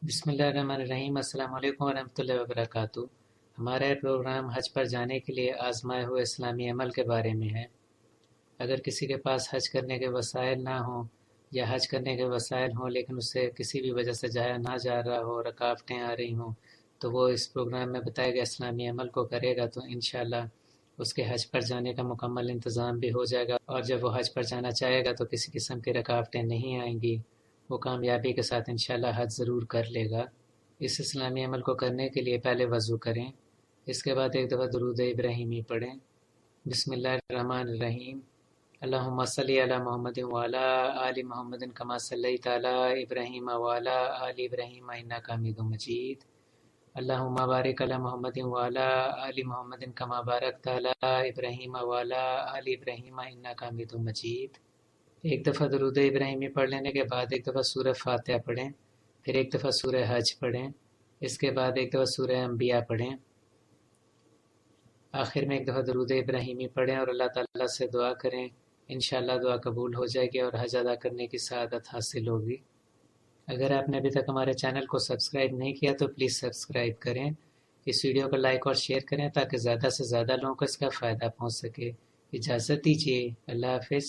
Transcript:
بسم اللہ الرحمن الرحیم۔ السلام علیکم ورحمۃ اللہ وبرکاتہ۔ ہمارا یہ پروگرام حج پر جانے کے لیے آزمائے ہوئے اسلامی عمل کے بارے میں ہے۔ اگر کسی کے پاس حج کرنے کے وسائل نہ ہوں یا حج کرنے کے وسائل ہوں لیکن اسے کسی بھی وجہ سے جایا نہ جا رہا ہو، رکاوٹیں آ رہی ہوں، تو وہ اس پروگرام میں بتائے گئے اسلامی عمل کو کرے گا تو انشاءاللہ اس کے حج پر جانے کا مکمل انتظام بھی ہو جائے گا، اور جب وہ حج پر جانا چاہے گا تو کسی قسم کی رکاوٹیں نہیں آئیں گی، وہ کامیابی کے ساتھ انشاءاللہ حج ضرور کر لے گا۔ اس اسلامی عمل کو کرنے کے لیے پہلے وضو کریں، اس کے بعد ایک دفعہ درود ابراہیمی پڑھیں۔ بسم اللہ الرحمن الرحیم۔ اللہم صلی علی محمد وعلی آل محمد کما صلیت علی ابراہیم وعلی آل ابراہیم انک حمید مجید۔ اللہم بارک علی محمد وعلی آل محمد کما بارکت علی ابراہیم وعلی آل ابراہیم انک حمید مجید۔ ایک دفعہ درود ابراہیمی پڑھ لینے کے بعد ایک دفعہ سورہ فاتحہ پڑھیں، پھر ایک دفعہ سورہ حج پڑھیں، اس کے بعد ایک دفعہ سورہ انبیاء پڑھیں، آخر میں ایک دفعہ درود ابراہیمی پڑھیں اور اللہ تعالیٰ سے دعا کریں۔ انشاءاللہ دعا قبول ہو جائے گی اور حج ادا کرنے کی سعادت حاصل ہوگی۔ اگر آپ نے ابھی تک ہمارے چینل کو سبسکرائب نہیں کیا تو پلیز سبسکرائب کریں، اس ویڈیو کو لائک اور شیئر کریں تاکہ زیادہ سے زیادہ لوگوں کو اس کا فائدہ پہنچ سکے۔ اجازت دیجیے، اللہ حافظ۔